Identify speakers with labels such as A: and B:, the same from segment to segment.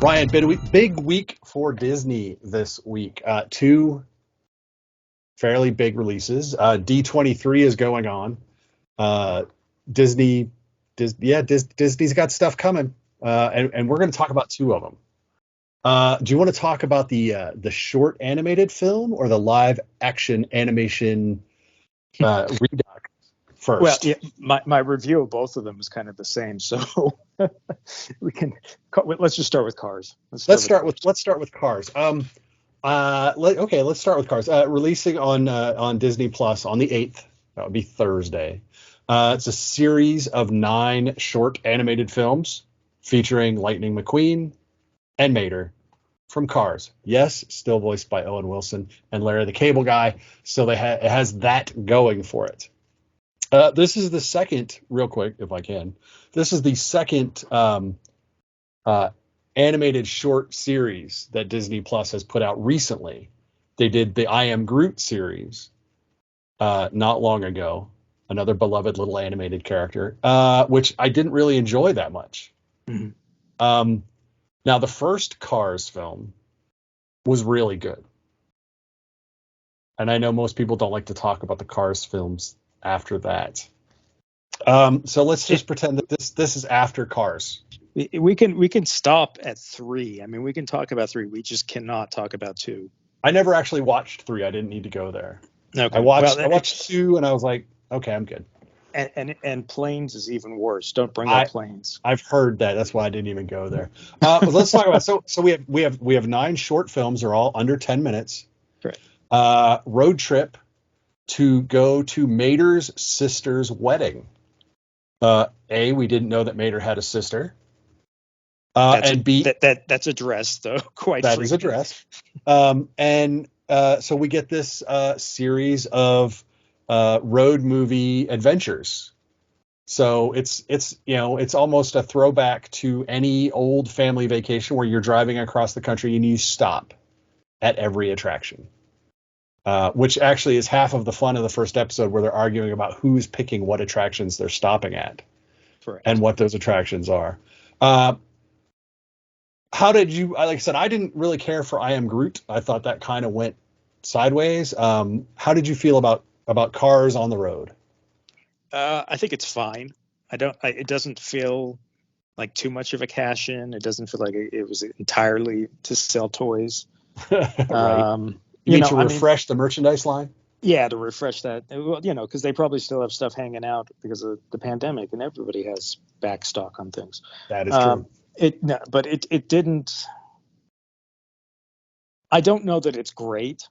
A: Ryan, big week for Disney this week. Two fairly big releases. D23 is going on. Uh, Disney's got stuff coming, and we're going to talk about two of them. Do you want to talk about the short animated film or the live action animation redux
B: Well,
A: first?
B: yeah, my review of both of them is kind of the same, so let's just start with Cars.
A: Let's start with Cars. Let's start with Cars. Releasing on Disney Plus on the 8th. That would be Thursday. It's a series of 9 short animated films featuring Lightning McQueen and Mater from Cars. Yes, still voiced by Owen Wilson and Larry the Cable Guy. So it has that going for it. This is the second, real quick, if I can. This is the second animated short series that Disney Plus has put out recently. They did the I Am Groot series not long ago, another beloved little animated character, which I didn't really enjoy that much.
B: Mm-hmm.
A: Now, the first Cars film was really good. And I know most people don't like to talk about the Cars films after that. So let's just pretend that this is after Cars.
B: We can stop at 3. I mean, we can talk about 3. We just cannot talk about 2.
A: I never actually watched 3. I didn't need to go there.
B: Okay.
A: I watched 2 and I was like, okay, I'm good.
B: And Planes is even worse. Don't bring up Planes.
A: I've heard that. That's why I didn't even go there. Let's talk about so we have 9 short films. They're all under 10 minutes.
B: Correct.
A: Road trip to go to Mater's sister's wedding. We didn't know that Mater had a sister. And B,
B: that's addressed though. Quite
A: that is addressed. So we get this series of road movie adventures. So it's almost a throwback to any old family vacation where you're driving across the country and you stop at every attraction, which actually is half of the fun of the first episode, where they're arguing about who's picking what attractions they're stopping at.
B: Correct.
A: And what those attractions are. How did you? Like I said, I didn't really care for I Am Groot. I thought that kind of went sideways. How did you feel about Cars on the road?
B: I think it's fine. It doesn't feel like too much of a cash in. It doesn't feel like it was entirely to sell toys.
A: Right. You mean to refresh the merchandise line?
B: Yeah, to refresh that. Well, because they probably still have stuff hanging out because of the pandemic, and everybody has back stock on things.
A: That is true.
B: But it didn't. I don't know that it's great,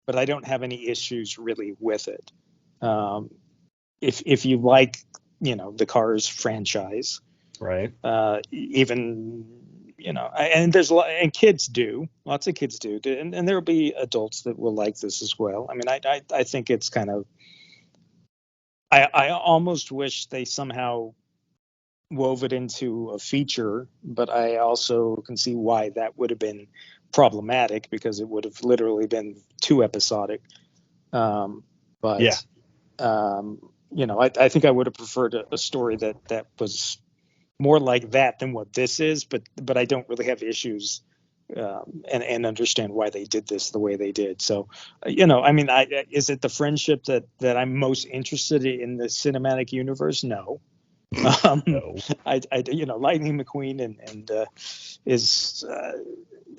B: but I don't have any issues really with it. If you like, the Cars franchise,
A: right?
B: Even and there's and kids do. Lots of kids do, and there'll be adults that will like this as well. I mean, I think it's kind of. I almost wish they somehow wove it into a feature, but I also can see why that would have been problematic, because it would have literally been too episodic. I think I would have preferred a story that was more like that than what this is, but I don't really have issues and understand why they did this the way they did. So, is it the friendship that I'm most interested in the cinematic universe? No.
A: No.
B: Lightning McQueen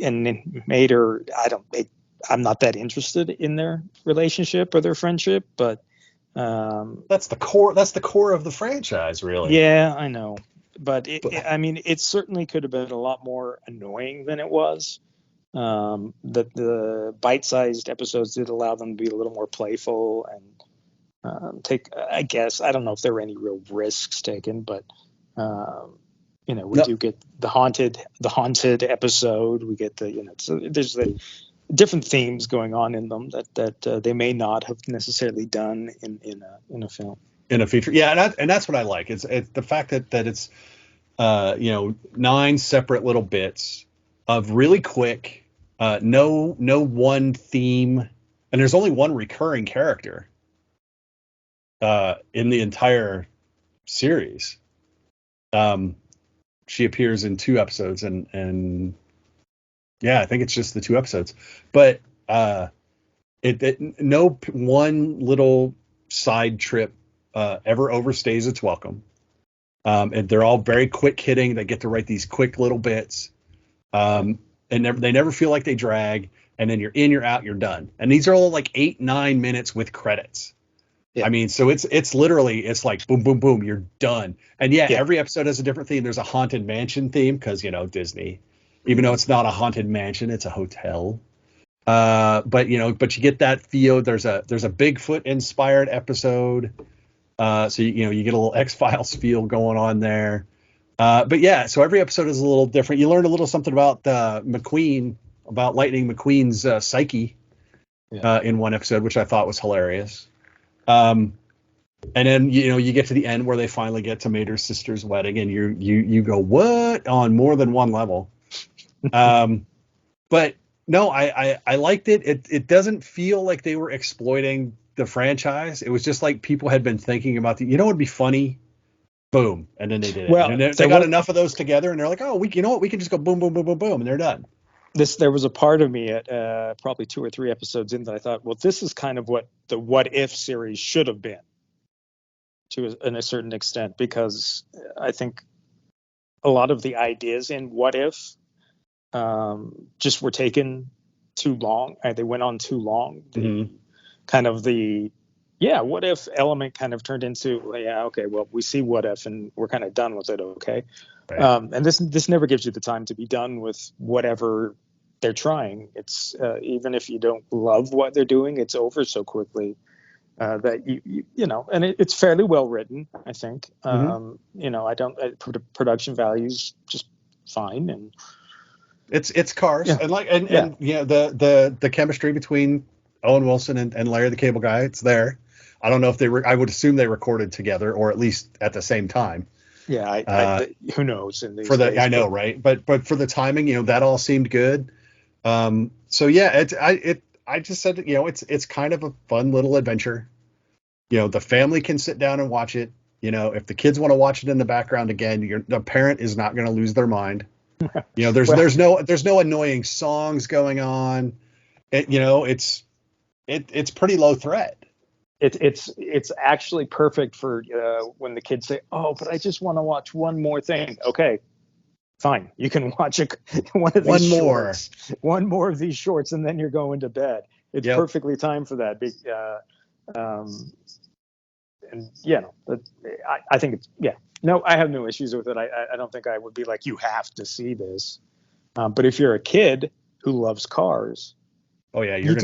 B: and Mater. I'm not that interested in their relationship or their friendship, but
A: that's the core. That's the core of the franchise, really.
B: Yeah, I know, but it certainly could have been a lot more annoying than it was. That the bite-sized episodes did allow them to be a little more playful and take. I guess I don't know if there were any real risks taken, but we do get the haunted episode. We get so there's the different themes going on in them that they may not have necessarily done in a film.
A: In a feature, yeah, and that's what I like. It's the fact that it's 9 separate little bits of really quick, no one theme, and there's only one recurring character in the entire series. She appears in 2 episodes, and Yeah, I think it's just the 2 episodes, but no one little side trip ever overstays its welcome. And they're all very quick hitting. They get to write these quick little bits, and they never feel like they drag. And then you're in, you're out, you're done. And these are all like 8-9 minutes with credits.
B: Yeah.
A: I mean, so it's literally, it's like boom, boom, boom, you're done. And yeah, every episode has a different theme. There's a haunted mansion theme because, Disney, even though it's not a haunted mansion, it's a hotel. But you get that feel. There's a Bigfoot inspired episode. So you get a little X-Files feel going on there. But yeah, so every episode is a little different. You learn a little something about McQueen, about Lightning McQueen's psyche in one episode, which I thought was hilarious. And then you get to the end where they finally get to Mater's sister's wedding, and you go, what, on more than one level. But no, I liked it. It doesn't feel like they were exploiting the franchise. It was just like people had been thinking about what would be funny, boom, and then they did it.
B: Well,
A: and they got enough of those together, and they're like, oh, we can just go boom, boom, boom, boom, boom, and they're done.
B: There was a part of me at probably 2 or 3 episodes in that I thought, well, this is kind of what the What If series should have been to a certain extent, because I think a lot of the ideas in What If just were taken too long. They went on too long. What if element kind of turned into, okay, well, we see what if and we're kind of done with it. Okay. Right. And this never gives you the time to be done with whatever they're trying. It's even if you don't love what they're doing, it's over so quickly that and it's fairly well written, I think. I don't production values just fine, and
A: it's Cars, and the chemistry between Owen Wilson and Larry the Cable Guy, it's there. I don't know if I would assume they recorded together, or at least at the same time.
B: Yeah, who knows? In these
A: days, I know, right? But for the timing, that all seemed good. So yeah, I just said, it's kind of a fun little adventure. The family can sit down and watch it. If the kids want to watch it in the background again, the parent is not going to lose their mind. There's no annoying songs going on. It's pretty low threat.
B: It's actually perfect for when the kids say, "Oh, but I just want to watch one more thing." Okay, fine, you can watch one more of these shorts, and then you're going to bed. It's perfectly timed for that. I think it's No, I have no issues with it. I don't think I would be like, you have to see this. But if you're a kid who loves cars, you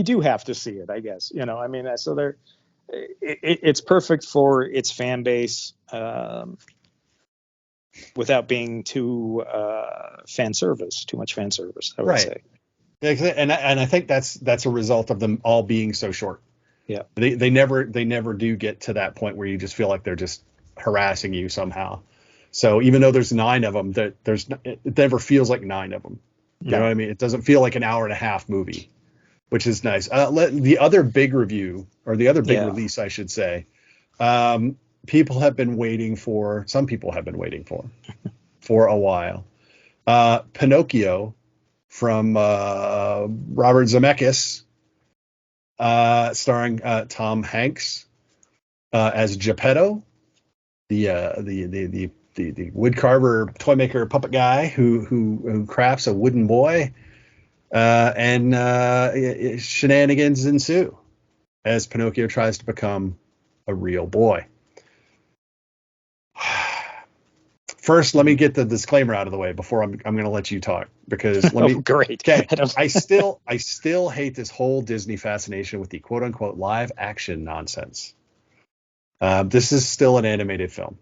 B: do have to see it, I guess. So it's perfect for its fan base without being too much fan service, I would say.
A: And I think that's a result of them all being so short.
B: Yeah.
A: They never do get to that point where you just feel like they're just harassing you somehow. So even though there's 9 of them, it never feels like 9 of them. You know what I mean? It doesn't feel like an hour and a half movie, which is nice. The other big review, or the other big release, I should say, some people have been waiting for for a while. Pinocchio from Robert Zemekis, starring Tom Hanks as Geppetto, the wood carver, toy maker, puppet guy who crafts a wooden boy, and shenanigans ensue as Pinocchio tries to become a real boy. First, let me get the disclaimer out of the way before I'm going to let you talk, because
B: great.
A: Okay, I still hate this whole Disney fascination with the quote unquote live action nonsense. This is still an animated film.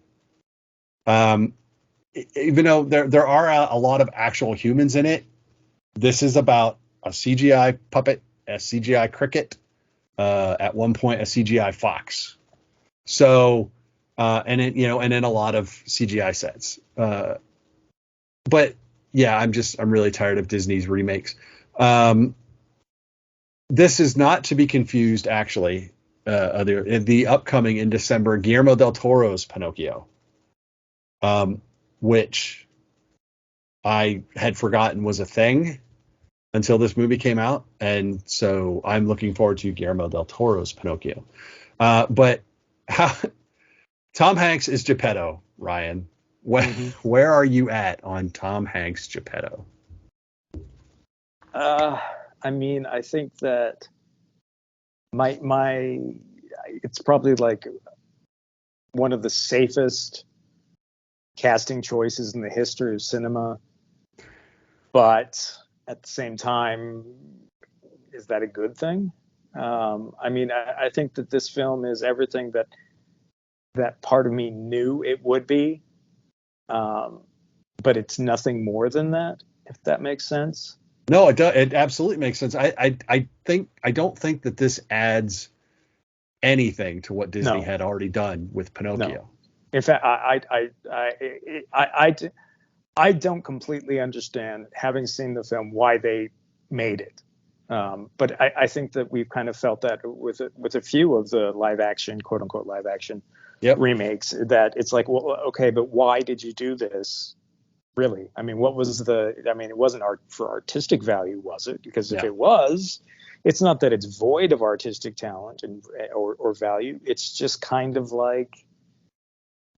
A: Even though there are a lot of actual humans in it, this is about a CGI puppet, a CGI cricket, at one point a CGI fox. So, and then a lot of CGI sets. But yeah, I'm really tired of Disney's remakes. This is not to be confused, actually. The upcoming in December, Guillermo del Toro's Pinocchio, which I had forgotten was a thing until this movie came out, and so I'm looking forward to Guillermo del Toro's Pinocchio. But how, Tom Hanks is Geppetto, Ryan. Where are you at on Tom Hanks Geppetto?
B: I mean, I think that my it's probably like one of the safest casting choices in the history of cinema, but at the same time, is that a good thing? I mean, I think that this film is everything that part of me knew it would be, but it's nothing more than that, if that makes sense.
A: No, it does. It absolutely makes sense. I don't think that this adds anything to what Disney
B: No,
A: had already done with
B: no.
A: Pinocchio.
B: In fact, I don't completely understand, having seen the film, why they made it. But I think that we've kind of felt that with a few of the live action, quote unquote, live action
A: Yep.
B: remakes, that it's like, well, okay, but why did you do this? Really? I mean, what was I mean, it wasn't art for artistic value, was it? Because if
A: Yeah.
B: it was, it's not that it's void of artistic talent or value. It's just kind of like,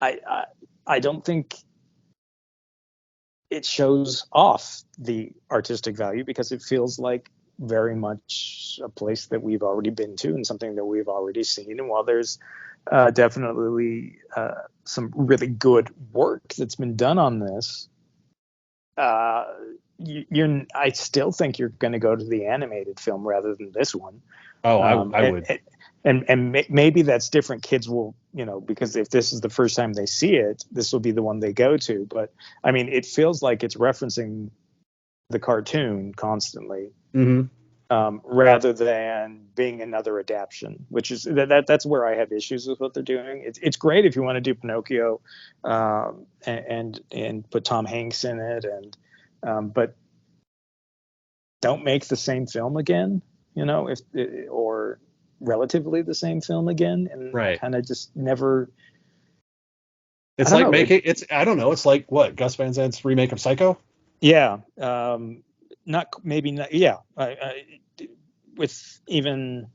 B: I, I don't think it shows off the artistic value, because it feels like very much a place that we've already been to and something that we've already seen. And while there's definitely some really good work that's been done on this, I still think you're going to go to the animated film rather than this one.
A: Oh, I would.
B: And maybe that's different. Kids will, because if this is the first time they see it, this will be the one they go to. But I mean, it feels like it's referencing the cartoon constantly, rather than being another adaptation, which is that's where I have issues with what they're doing. It's great if you want to do Pinocchio, and put Tom Hanks in it, but don't make the same film again, if or relatively the same film again, and
A: Right.
B: kind of just never.
A: It's like making it's I don't know. It's like what, Gus Van Sant's remake of Psycho.
B: Yeah, not maybe not. Yeah, with even.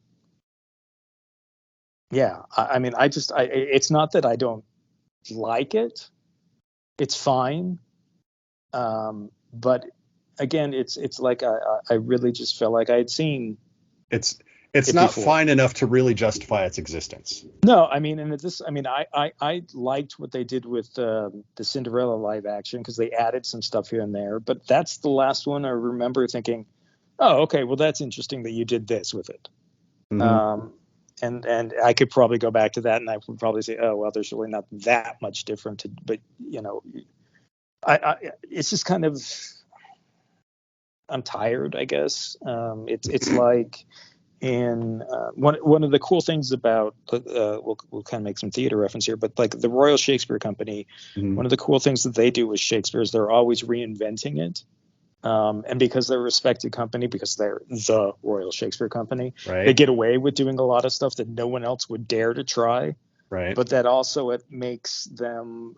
B: Yeah, I mean, it's not that I don't like it. It's fine, but again, it's like I really just felt like I had seen
A: It's
B: it
A: not
B: before.
A: fine enough to really justify its existence.
B: No, I mean, I liked what they did with the Cinderella live action, because they added some stuff here and there. But that's the last one I remember thinking, oh, okay, well, that's interesting that you did this with it. And I could probably go back to that, and I would probably say, oh, well, there's really not that much different. But it's just kind of, I'm tired, I guess. It's like, in one of the cool things about, we'll kind of make some theater reference here, but like the Royal Shakespeare Company, one of the cool things that they do with Shakespeare is they're always reinventing it. And because they're a respected company, because they're the Royal Shakespeare Company,
A: Right.
B: they get away with doing a lot of stuff that no one else would dare to try.
A: Right.
B: But that also, it makes them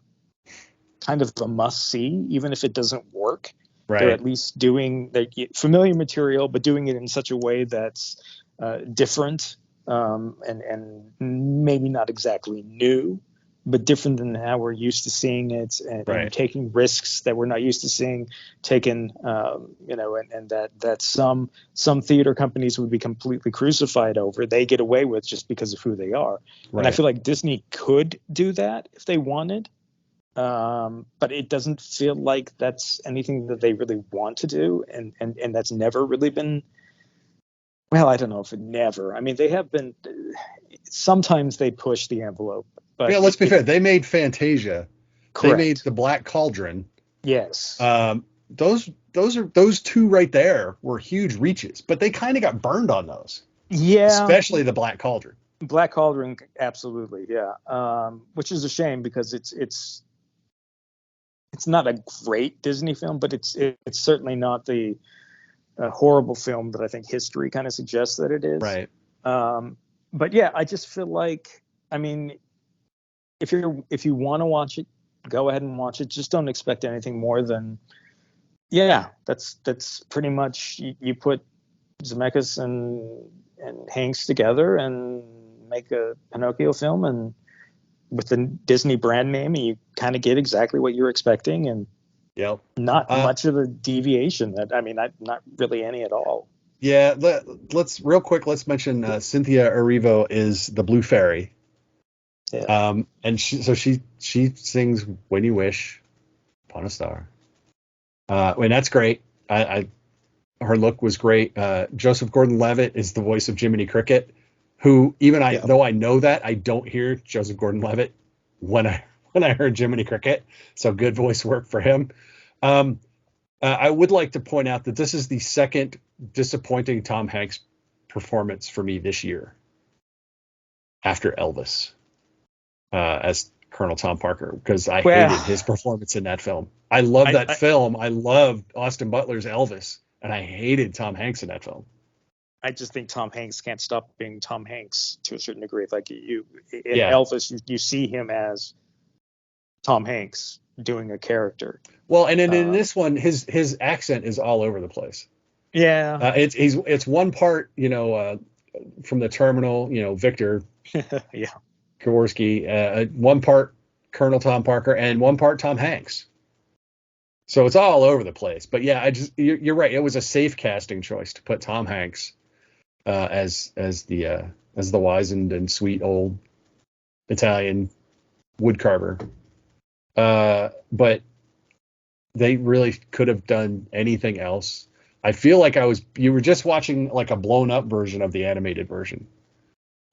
B: kind of a must see, even if it doesn't work.
A: Right.
B: They're at least doing their familiar material, but doing it in such a way that's different, and maybe not exactly new, but different than how we're used to seeing it, and taking risks that we're not used to seeing taken, and that some theater companies would be completely crucified over, they get away with just because of who they are.
A: Right.
B: And I feel like Disney could do that if they wanted. But it doesn't feel like that's anything that they really want to do, and that's never really been. Well, I don't know if it never. I mean, they have been. Sometimes they push the envelope, but
A: yeah, let's be fair. They made Fantasia.
B: Correct.
A: They made The Black Cauldron.
B: Yes.
A: Those two right there were huge reaches, but they kind of got burned on those.
B: Yeah.
A: Especially The Black Cauldron.
B: Black Cauldron, absolutely, yeah. Which is a shame, because it's not a great Disney film, but it's certainly not the horrible film that I think history kind of suggests that it is.
A: Right.
B: But yeah, I just feel like, I mean, if you want to watch it, go ahead and watch it. Just don't expect anything more than Yeah, that's pretty much you put Zemeckis and Hanks together and make a Pinocchio film, and with the Disney brand name, you kind of get exactly what you're expecting, and
A: Yep.
B: not
A: Uh,
B: much of a deviation. That I mean, not really any at all.
A: yeah. Let's real quick. Let's mention Cynthia Erivo is the Blue Fairy.
B: Yeah,
A: And she sings "When You Wish Upon a Star." And that's great. I Her look was great. Joseph Gordon-Levitt is the voice of Jiminy Cricket, who
B: yeah.
A: though I know that, I don't hear Joseph Gordon-Levitt when I heard Jiminy Cricket. So good voice work for him. Um, I would like to point out that this is the second disappointing Tom Hanks performance for me this year, after Elvis, as Colonel Tom Parker, because I hated
B: Well,
A: his performance in that film. I love
B: I,
A: that
B: I
A: film. I love Austin Butler's Elvis, and I hated Tom Hanks in that film.
B: I just think Tom Hanks can't stop being Tom Hanks to a certain degree. Like you in
A: Yeah.
B: Elvis, you see him as Tom Hanks doing a character.
A: Well, and then in
B: Um,
A: this one, his accent is all over the place.
B: yeah,
A: It's one part, from the Terminal, Victor
B: yeah,
A: Kowarski, one part Colonel Tom Parker, and one part Tom Hanks. So it's all over the place. But yeah, you're right. It was a safe casting choice to put Tom Hanks as the wizened and sweet old Italian woodcarver. But they really could have done anything else. I feel like you were just watching like a blown up version of the animated version.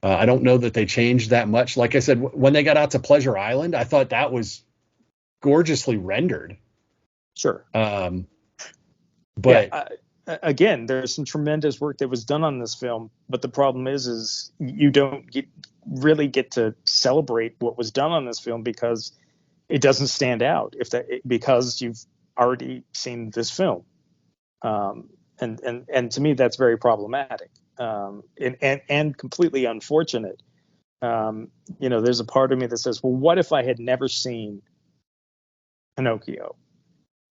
A: I don't know that they changed that much. Like I said, when they got out to Pleasure Island, I thought that was gorgeously rendered.
B: sure.
A: Um,
B: Yeah.
A: but
B: Again, there's some tremendous work that was done on this film, but the problem is you don't really get to celebrate what was done on this film because it doesn't stand out because you've already seen this film. And to me, that's very problematic, and completely unfortunate. There's a part of me that says, well, what if I had never seen Pinocchio,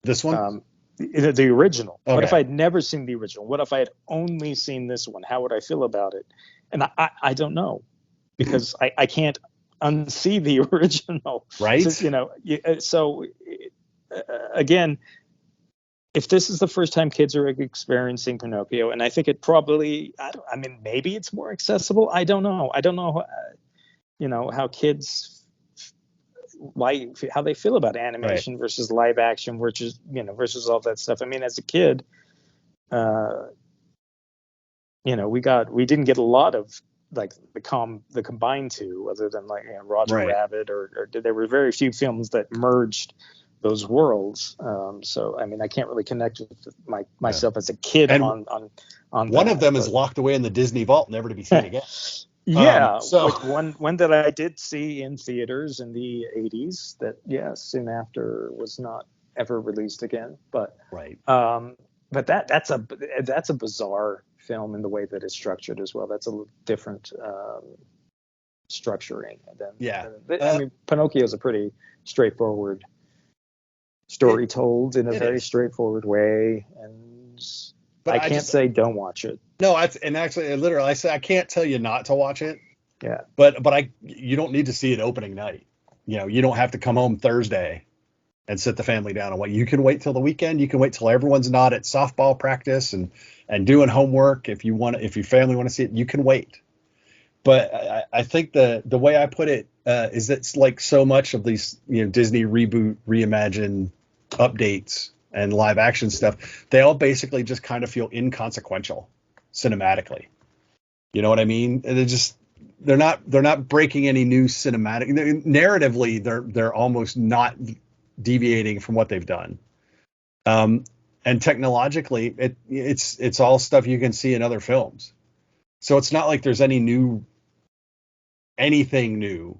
A: this one,
B: the original? What if
A: okay,
B: I had never seen the original? What if I had only seen this one? How would I feel about it? And I don't know, because I can't unsee the original. So,
A: right,
B: again, if this is the first time kids are experiencing Pinocchio, and I think it probably, I mean, maybe it's more accessible. I don't know. I don't know, how kids how they feel about
A: right,
B: animation versus live action, versus all that stuff. I mean, as a kid, uh, we didn't get a lot of like the combined two, other than like Roger
A: right,
B: Rabbit, or there were very few films that merged those worlds. So I mean, I can't really connect with
A: yeah.
B: myself as a kid
A: And
B: on
A: one of
B: that,
A: them is
B: but
A: locked away in the Disney vault, never to be seen again.
B: yeah,
A: So
B: which one that I did see in theaters in the 80s that, yeah, soon after was not ever released again.
A: right,
B: Um, but that's a bizarre film in the way that it's structured as well. That's a different structuring
A: yeah,
B: I mean, Pinocchio is a pretty straightforward
A: it
B: story told in a
A: it
B: very
A: is.
B: straightforward way, and
A: But
B: I
A: I
B: can't
A: just
B: say don't watch it.
A: no, and actually, literally, I say I can't tell you not to watch it.
B: Yeah,
A: But you don't need to see it opening night. You don't have to come home Thursday and sit the family down and wait. You can wait till the weekend. You can wait till everyone's not at softball practice and doing homework. If your family want to see it, you can wait. But I think the way I put it is it's like so much of these Disney reboot, reimagine, updates, and live action stuff. They all basically just kind of feel inconsequential cinematically. You know what I mean? They're not breaking any new cinematic narratively. They're almost not deviating from what they've done. Um, and technologically, it's all stuff you can see in other films. So it's not like there's anything new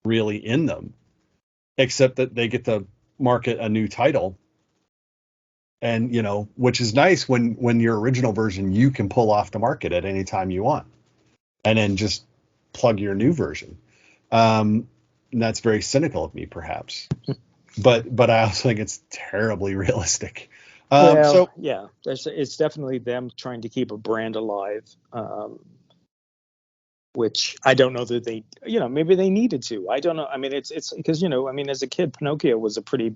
A: really in them, except that they get to market a new title, and which is nice when your original version you can pull off the market at any time you want, and then just plug your new version. And that's very cynical of me, perhaps, but I also think it's terribly realistic. So
B: Yeah, it's definitely them trying to keep a brand alive, which I don't know that they, maybe they needed to. I don't know. I mean, it's because I mean, as a kid, Pinocchio was a pretty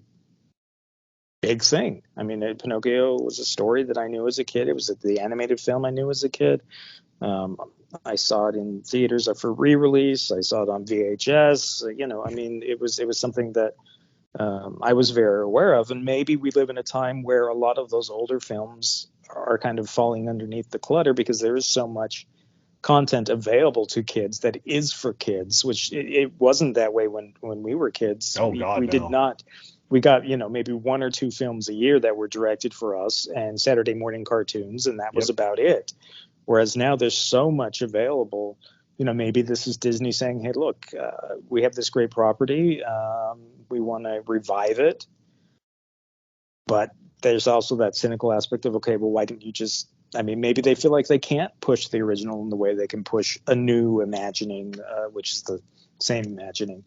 B: big thing. I mean, Pinocchio was a story that I knew as a kid. It was the animated film I knew as a kid. Um, I saw it in theaters for re-release. I saw it on VHS. I mean, it was something that I was very aware of. And maybe we live in a time where a lot of those older films are kind of falling underneath the clutter because there is so much content available to kids that is for kids, which it wasn't that way when we were kids.
A: oh
B: We
A: God,
B: did
A: no.
B: not. We got maybe one or two films a year that were directed for us and Saturday morning cartoons, and that was
A: Yep.
B: about it. Whereas now there's so much available. Maybe this is Disney saying, "Hey, look, we have this great property. We want to revive it." But there's also that cynical aspect of, okay, well, why didn't you just? I mean, maybe they feel like they can't push the original in the way they can push a new imagining, which is the same imagining.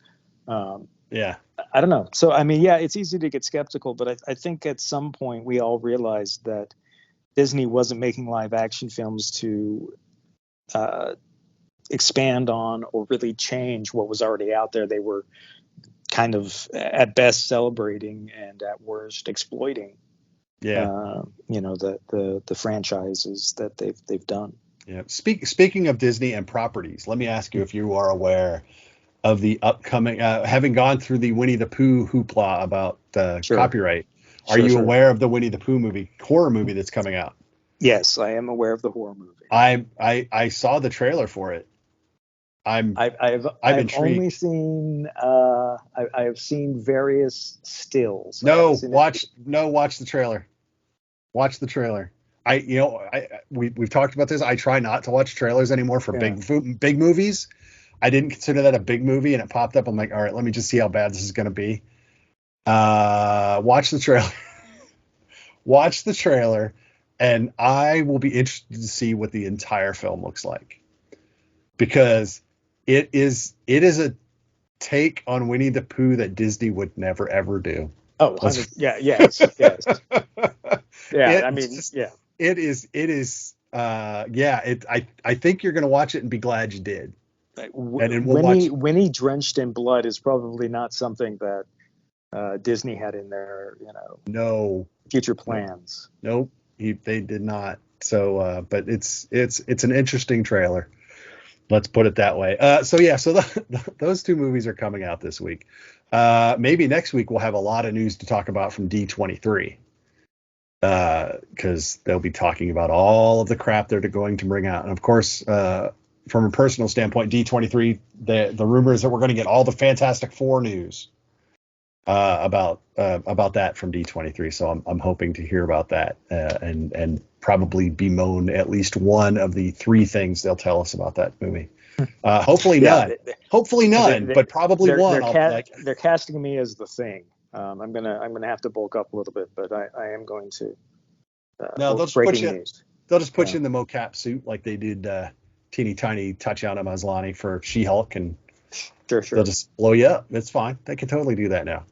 A: Yeah.
B: I don't know. So, I mean, yeah, it's easy to get skeptical, but I think at some point we all realized that Disney wasn't making live action films to uh, expand on or really change what was already out there. They were kind of, at best, celebrating and at worst exploiting.
A: Yeah.
B: The franchises that they've done.
A: Yeah. Speaking of Disney and properties, let me ask you if you are aware of the upcoming, having gone through the Winnie the Pooh hoopla about
B: Sure,
A: copyright. Are
B: sure,
A: you
B: sure.
A: aware of the Winnie the Pooh horror movie that's coming out?
B: Yes, I am aware of the horror movie.
A: I saw the trailer for it. I'm I'm
B: I've only
A: intrigued.
B: seen I have seen various stills. I haven't
A: No,
B: seen it.
A: watch the trailer. Watch the trailer. We've talked about this. I try not to watch trailers anymore for
B: Yeah.
A: big movies. I didn't consider that a big movie, and it popped up. I'm like, all right, let me just see how bad this is going to be. Watch the trailer. Watch the trailer, and I will be interested to see what the entire film looks like, because it is a take on Winnie the Pooh that Disney would never ever do.
B: Oh,
A: Let's
B: 100. Yeah. Yes. Yes. Yeah. I
A: it's
B: mean,
A: just
B: yeah.
A: it is yeah, I think you're gonna watch it and be glad you did. And then we'll
B: Winnie
A: watch.
B: Winnie drenched in blood is probably not something that Disney had in their
A: No,
B: future
A: no,
B: plans.
A: nope, they did not. So but it's an interesting trailer, let's put it that way. So yeah, so those two movies are coming out this week. Maybe next week we'll have a lot of news to talk about from D23, because they'll be talking about all of the crap they're going to bring out. And of course, from a personal standpoint, D23, the rumor is that we're going to get all the Fantastic Four news about that from D23. So I'm hoping to hear about that, and probably bemoan at least one of the three things they'll tell us about that movie. Hopefully
B: Yeah,
A: none. Hopefully none, but probably one. I'll like.
B: they're casting me as the Thing. I'm gonna have to bulk up a little bit, but I am going to.
A: No, they'll just put
B: Breaking
A: you.
B: news.
A: They'll just put
B: Yeah,
A: you in the mocap suit like they did teeny tiny Tatiana Maslany for She-Hulk, and
B: sure,
A: they'll
B: sure.
A: just blow you up. It's fine. They can totally do that now.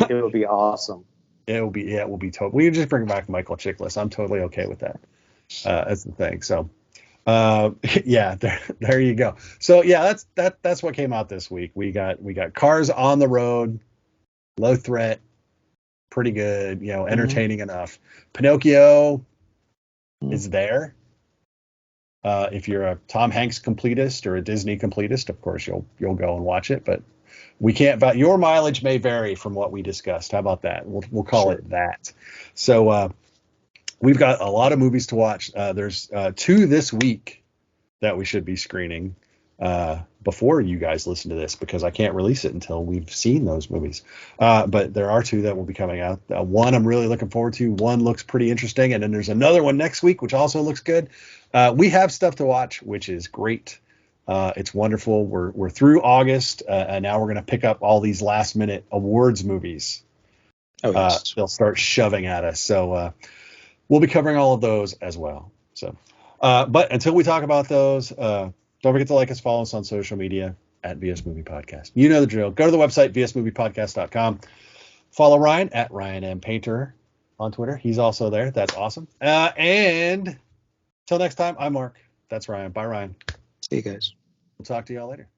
B: It'll be awesome.
A: It will be total. We just bring back Michael Chiklis. I'm totally okay with that. That's the thing. So, yeah, there you go. So yeah, that's what came out this week. We got Cars on the Road, low threat, pretty good.
B: Hmm.
A: Entertaining enough. Pinocchio
B: Hmm.
A: is there. If you're a Tom Hanks completist or a Disney completist, of course you'll go and watch it. But we can't. But your mileage may vary from what we discussed. How about that? We'll call
B: Sure.
A: it that. So we've got a lot of movies to watch. There's two this week that we should be screening before you guys listen to this, because I can't release it until we've seen those movies. But there are two that will be coming out. One I'm really looking forward to. One looks pretty interesting. And then there's another one next week, which also looks good. We have stuff to watch, which is great. It's wonderful. We're through August, and now we're going to pick up all these last minute awards movies.
B: Oh yes.
A: They'll start shoving at us. So we'll be covering all of those as well. So, but until we talk about those, don't forget to like us, follow us on social media at VS Movie Podcast. You know the drill. Go to the website, vsmoviepodcast.com. Follow Ryan at Ryan M. Painter. on Twitter. He's also there. That's awesome. And till next time, I'm Mark. That's Ryan. Bye, Ryan.
B: See you guys.
A: We'll talk to y'all later.